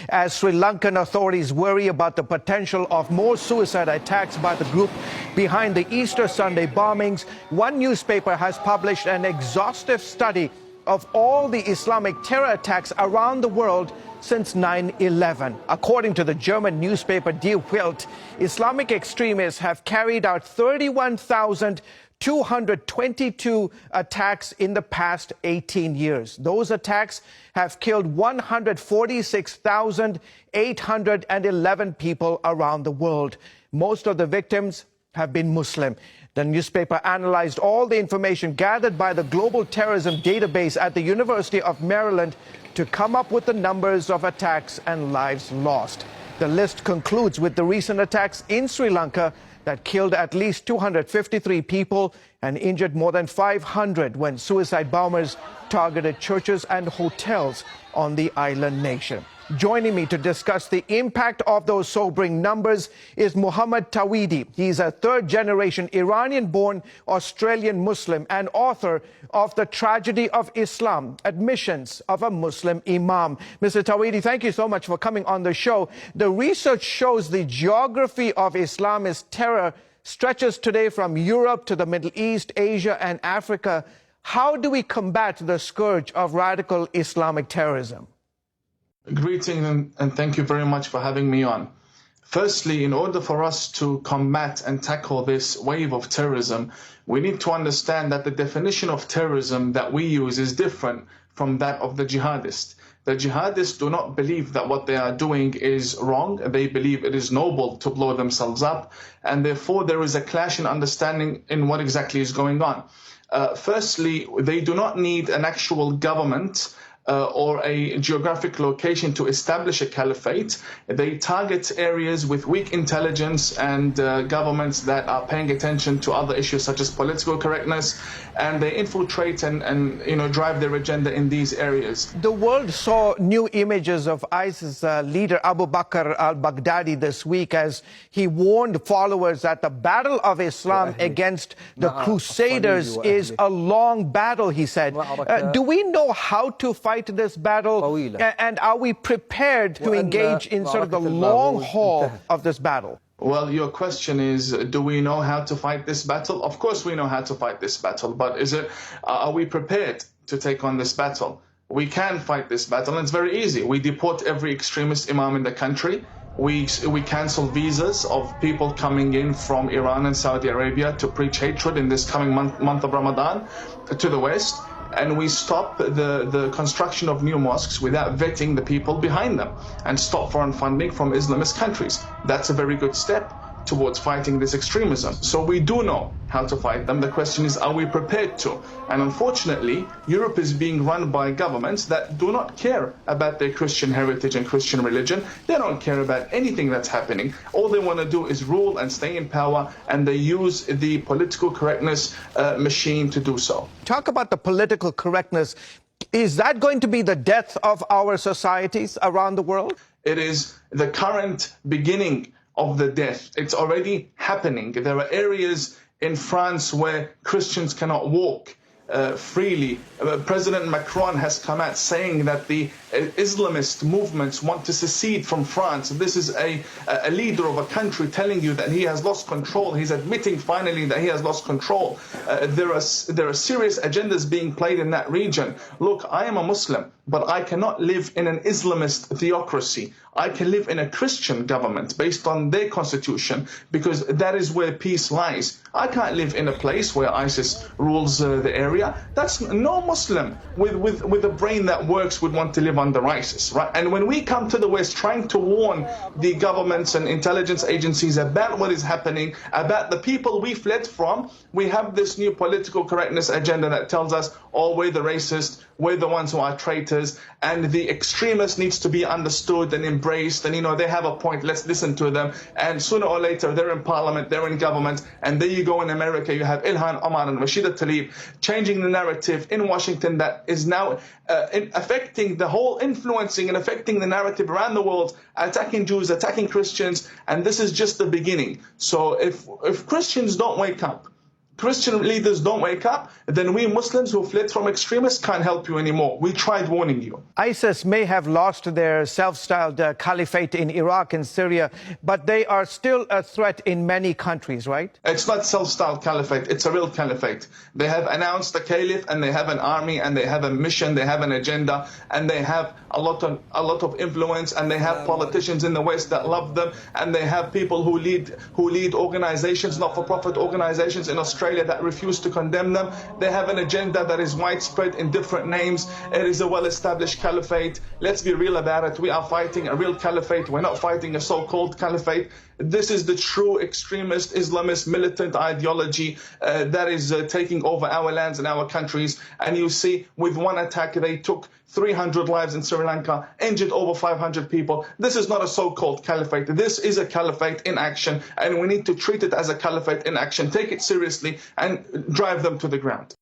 as Sri Lankan authorities worry about the potential of more suicide attacks by the group behind the Easter Sunday bombings. One newspaper has published an exhaustive study of all the Islamic terror attacks around the world since 9/11. According to the German newspaper Die Welt, Islamic extremists have carried out 31,222 attacks in the past 18 years. Those attacks have killed 146,811 people around the world. Most of the victims have been Muslim. The newspaper analyzed all the information gathered by the Global Terrorism Database at the University of Maryland to come up with the numbers of attacks and lives lost. The list concludes with the recent attacks in Sri Lanka that killed at least 253 people and injured more than 500 when suicide bombers targeted churches and hotels on the island nation. Joining me to discuss the impact of those sobering numbers is Muhammad Tawhidi. He's a third-generation Iranian-born Australian Muslim and author of The Tragedy of Islam, Admissions of a Muslim Imam. Mr. Tawhidi, thank you so much for coming on the show. The research shows the geography of Islamist terror stretches today from Europe to the Middle East, Asia, and Africa. How do we combat the scourge of radical Islamic terrorism? Greetings and thank you very much for having me on. Firstly, in order for us to combat and tackle this wave of terrorism, we need to understand that the definition of terrorism that we use is different from that of the jihadists. The jihadists do not believe that what they are doing is wrong. They believe it is noble to blow themselves up, and therefore there is a clash in understanding in what exactly is going on. Firstly, they do not need an actual government or a geographic location to establish a caliphate. They target areas with weak intelligence and governments that are paying attention to other issues such as political correctness, and they infiltrate and drive their agenda in these areas. The world saw new images of ISIS leader Abu Bakr al-Baghdadi this week as he warned followers that the battle of Islam against the Crusaders is a long battle, he said. Do we know how to fight this battle, and are we prepared to engage in sort of the long haul of this battle? Well, your question is, do we know how to fight this battle? Of course we know how to fight this battle, but are we prepared to take on this battle? We can fight this battle, and it's very easy. We deport every extremist imam in the country. We cancel visas of people coming in from Iran and Saudi Arabia to preach hatred in this coming month of Ramadan to the West. And we stop the construction of new mosques without vetting the people behind them, and stop foreign funding from Islamist countries. That's a very good step towards fighting this extremism. So we do know how to fight them. The question is, are we prepared to? And unfortunately, Europe is being run by governments that do not care about their Christian heritage and Christian religion. They don't care about anything that's happening. All they want to do is rule and stay in power, and they use the political correctness machine to do so. Talk about the political correctness. Is that going to be the death of our societies around the world? It is the current beginning of the death. It's already happening. There are areas in France where Christians cannot walk freely. President Macron has come out saying that the Islamist movements want to secede from France. This is a leader of a country telling you that he has lost control. He's admitting finally that he has lost control. There are serious agendas being played in that region. Look, I am a Muslim, but I cannot live in an Islamist theocracy. I can live in a Christian government based on their constitution, because that is where peace lies. I can't live in a place where ISIS rules the area. That's no Muslim with a brain that works would want to live under ISIS, right? And when we come to the West trying to warn the governments and intelligence agencies about what is happening, about the people we fled from, we have this new political correctness agenda that tells us, oh, we're the racists, we're the ones who are traitors, and the extremists needs to be understood and embraced, and they have a point, let's listen to them. And sooner or later they're in parliament, they're in government, and there you go in America, you have Ilhan Omar and Rashida Tlaib changing the narrative in Washington that is now affecting the whole, influencing and affecting the narrative around the world, attacking Jews, attacking Christians, and this is just the beginning. So if Christians don't wake up, Christian leaders don't wake up, then we Muslims who fled from extremists can't help you anymore. We tried warning you. ISIS may have lost their self-styled caliphate in Iraq and Syria, but they are still a threat in many countries, right? It's not self-styled caliphate. It's a real caliphate. They have announced a caliph, and they have an army, and they have a mission, they have an agenda, and they have a lot of influence, and they have politicians in the West that love them, and they have people who lead organizations, not-for-profit organizations in Australia that refuse to condemn them. They have an agenda that is widespread in different names. It is a well-established caliphate. Let's be real about it. We are fighting a real caliphate. We're not fighting a so-called caliphate. This is the true extremist Islamist militant ideology that is taking over our lands and our countries. And you see, with one attack, they took 300 lives in Sri Lanka, injured over 500 people. This is not a so-called caliphate. This is a caliphate in action, and we need to treat it as a caliphate in action, take it seriously, and drive them to the ground.